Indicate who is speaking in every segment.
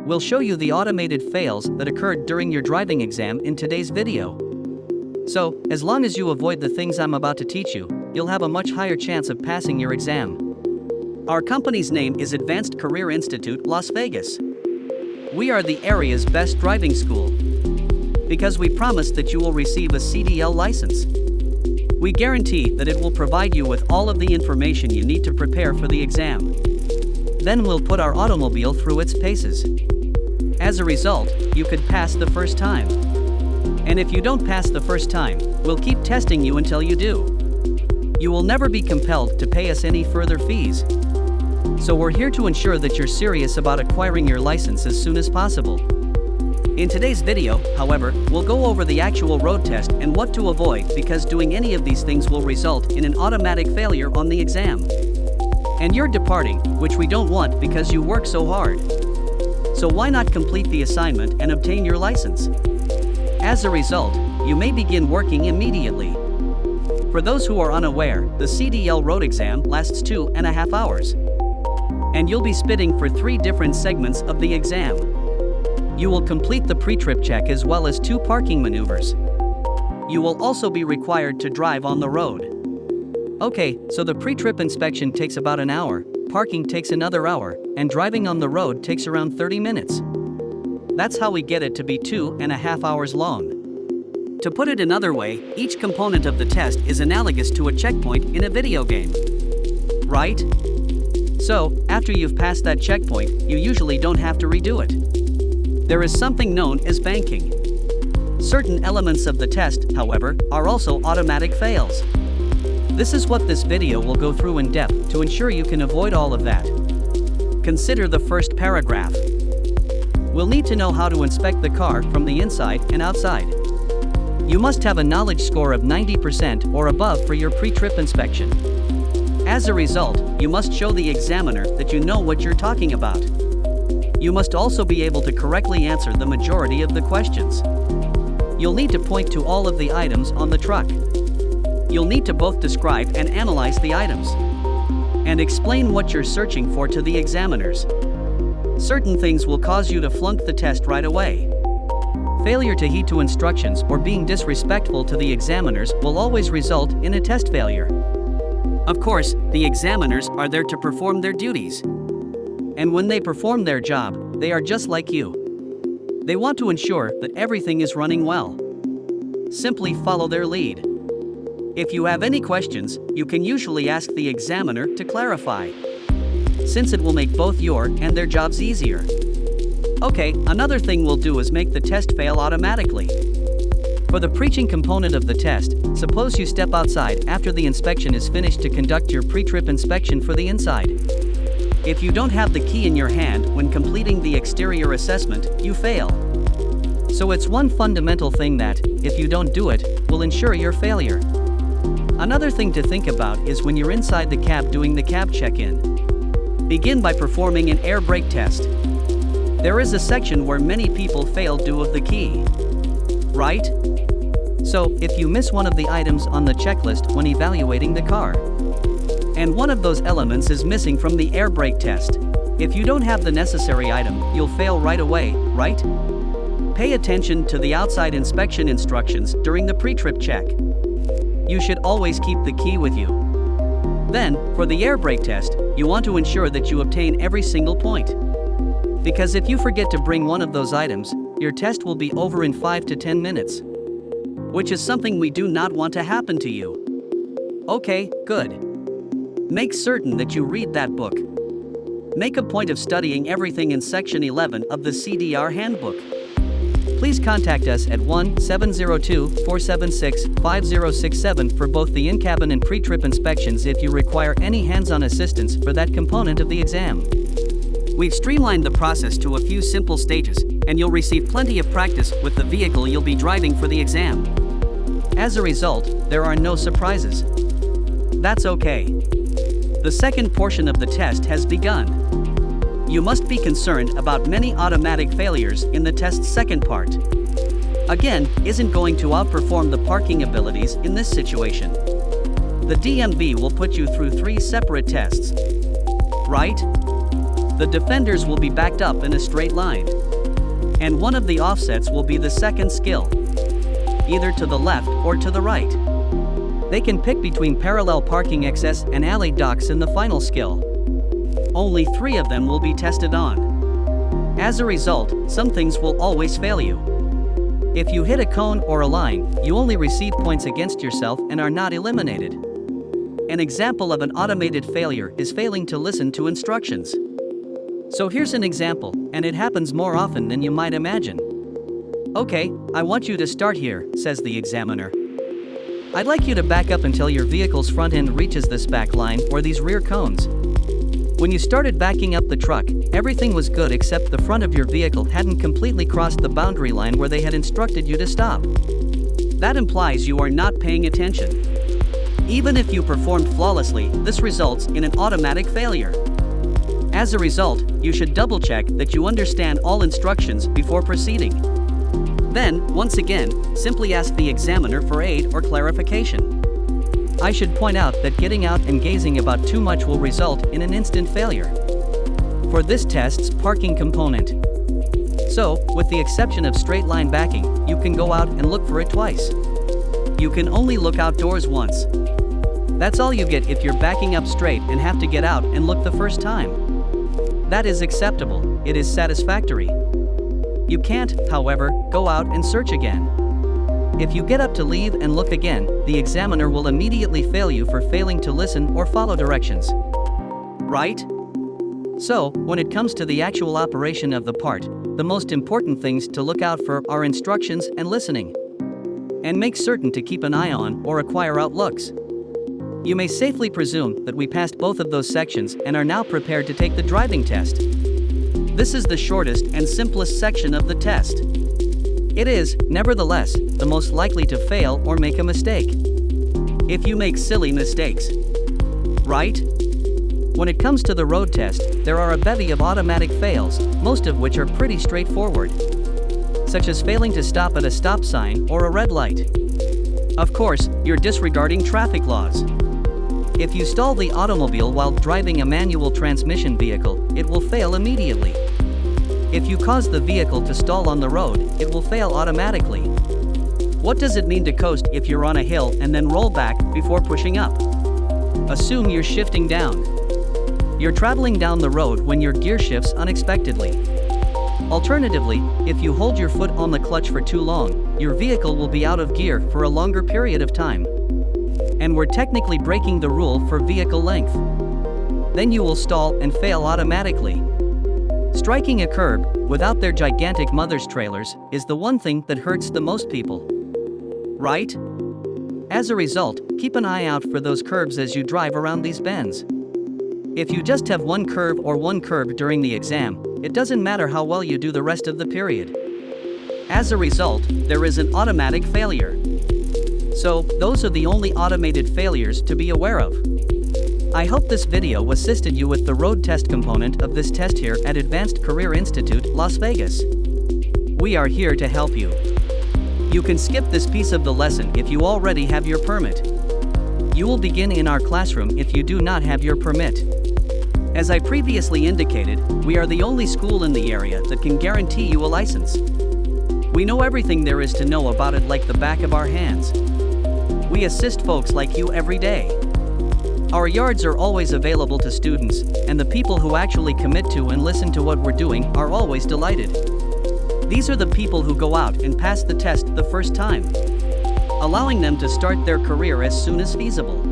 Speaker 1: We'll show you the automated fails that occurred during your driving exam in today's video. So, as long as you avoid the things I'm about to teach you, you'll have a much higher chance of passing your exam. Our company's name is Advanced Career Institute, Las Vegas. We are the area's best driving school, because we promise that you will receive a CDL license. We guarantee that it will provide you with all of the information you need to prepare for the exam. Then we'll put our automobile through its paces. As a result, you could pass the first time. And if you don't pass the first time, we'll keep testing you until you do. You will never be compelled to pay us any further fees. So we're here to ensure that you're serious about acquiring your license as soon as possible. In today's video, however, we'll go over the actual road test and what to avoid, because doing any of these things will result in an automatic failure on the exam. And you're departing, which we don't want because you work so hard. So why not complete the assignment and obtain your license? As a result, you may begin working immediately. For those who are unaware, the CDL road exam lasts 2.5 hours. And you'll be spitting for 3 different segments of the exam. You will complete the pre-trip check as well as 2 parking maneuvers. You will also be required to drive on the road. Okay, so the pre-trip inspection takes about an hour, parking takes another hour, and driving on the road takes around 30 minutes. That's how we get it to be 2.5 hours long. To put it another way, each component of the test is analogous to a checkpoint in a video game. Right? So, after you've passed that checkpoint, you usually don't have to redo it. There is something known as banking. Certain elements of the test, however, are also automatic fails. This is what this video will go through in depth to ensure you can avoid all of that. Consider the first paragraph. We'll need to know how to inspect the car from the inside and outside. You must have a knowledge score of 90% or above for your pre-trip inspection. As a result, you must show the examiner that you know what you're talking about. You must also be able to correctly answer the majority of the questions. You'll need to point to all of the items on the truck. You'll need to both describe and analyze the items, and explain what you're searching for to the examiners. Certain things will cause you to flunk the test right away. Failure to heed to instructions or being disrespectful to the examiners will always result in a test failure. Of course, the examiners are there to perform their duties. And when they perform their job, they are just like you. They want to ensure that everything is running well. Simply follow their lead. If you have any questions, you can usually ask the examiner to clarify, since it will make both your and their jobs easier. Okay, another thing we'll do is make the test fail automatically. For the preaching component of the test, suppose you step outside after the inspection is finished to conduct your pre-trip inspection for the inside. If you don't have the key in your hand when completing the exterior assessment, you fail. So it's one fundamental thing that, if you don't do it, will ensure your failure. Another thing to think about is when you're inside the cab doing the cab check-in. Begin by performing an air brake test. There is a section where many people fail due to the key. Right? So, if you miss one of the items on the checklist when evaluating the car, and one of those elements is missing from the air brake test, if you don't have the necessary item, you'll fail right away, right? Pay attention to the outside inspection instructions during the pre-trip check. You should always keep the key with you. Then, for the air brake test, you want to ensure that you obtain every single point. Because if you forget to bring one of those items, your test will be over in 5 to 10 minutes. Which is something we do not want to happen to you. Okay, good. Make certain that you read that book. Make a point of studying everything in Section 11 of the CDR Handbook. Please contact us at 1-702-476-5067 for both the in-cabin and pre-trip inspections if you require any hands-on assistance for that component of the exam. We've streamlined the process to a few simple stages, and you'll receive plenty of practice with the vehicle you'll be driving for the exam. As a result, there are no surprises. That's okay. The second portion of the test has begun. You must be concerned about many automatic failures in the test's second part. Again, isn't going to outperform the parking abilities in this situation. The DMV will put you through 3 separate tests. Right? The defenders will be backed up in a straight line. And one of the offsets will be the second skill, either to the left or to the right. They can pick between parallel parking excess and alley docks in the final skill. Only 3 of them will be tested on. As a result, some things will always fail you. If you hit a cone or a line, you only receive points against yourself and are not eliminated. An example of an automated failure is failing to listen to instructions. So here's an example, and it happens more often than you might imagine. Okay, I want you to start here, says the examiner. I'd like you to back up until your vehicle's front end reaches this back line or these rear cones. When you started backing up the truck, everything was good except the front of your vehicle hadn't completely crossed the boundary line where they had instructed you to stop. That implies you are not paying attention. Even if you performed flawlessly, this results in an automatic failure. As a result, you should double-check that you understand all instructions before proceeding. Then, once again, simply ask the examiner for aid or clarification. I should point out that getting out and gazing about too much will result in an instant failure. For this test's parking component. So, with the exception of straight line backing, you can go out and look for it twice. You can only look outdoors once. That's all you get if you're backing up straight and have to get out and look the first time. That is acceptable, it is satisfactory. You can't, however, go out and search again. If you get up to leave and look again, the examiner will immediately fail you for failing to listen or follow directions. Right? So, when it comes to the actual operation of the part, the most important things to look out for are instructions and listening. And make certain to keep an eye on or acquire outlooks. You may safely presume that we passed both of those sections and are now prepared to take the driving test. This is the shortest and simplest section of the test. It is, nevertheless, the most likely to fail or make a mistake. If you make silly mistakes. Right? When it comes to the road test, there are a bevy of automatic fails, most of which are pretty straightforward. Such as failing to stop at a stop sign or a red light. Of course, you're disregarding traffic laws. If you stall the automobile while driving a manual transmission vehicle, it will fail immediately. If you cause the vehicle to stall on the road, it will fail automatically. What does it mean to coast if you're on a hill and then roll back before pushing up? Assume you're shifting down. You're traveling down the road when your gear shifts unexpectedly. Alternatively, if you hold your foot on the clutch for too long, your vehicle will be out of gear for a longer period of time. And we're technically breaking the rule for vehicle length. Then you will stall and fail automatically. Striking a curb, without their gigantic mother's trailers, is the one thing that hurts the most people. Right? As a result, keep an eye out for those curbs as you drive around these bends. If you just have one curve or one curb during the exam, it doesn't matter how well you do the rest of the period. As a result, there is an automatic failure. So, those are the only automated failures to be aware of. I hope this video assisted you with the road test component of this test here at Advanced Career Institute, Las Vegas. We are here to help you. You can skip this piece of the lesson if you already have your permit. You will begin in our classroom if you do not have your permit. As I previously indicated, we are the only school in the area that can guarantee you a license. We know everything there is to know about it like the back of our hands. We assist folks like you every day. Our yards are always available to students, and the people who actually commit to and listen to what we're doing are always delighted. These are the people who go out and pass the test the first time, allowing them to start their career as soon as feasible.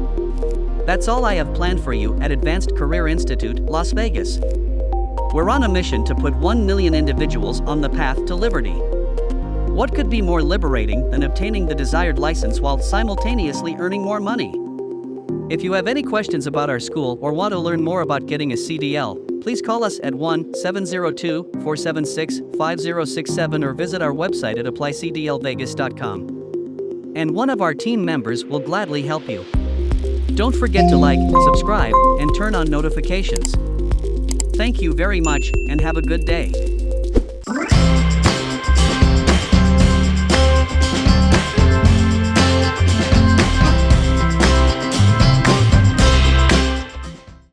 Speaker 1: That's all I have planned for you at Advanced Career Institute, Las Vegas. We're on a mission to put 1 million individuals on the path to liberty. What could be more liberating than obtaining the desired license while simultaneously earning more money? If you have any questions about our school or want to learn more about getting a CDL, please call us at 1-702-476-5067 or visit our website at applycdlvegas.com. And one of our team members will gladly help you. Don't forget to like, subscribe, and turn on notifications. Thank you very much, and have a good day.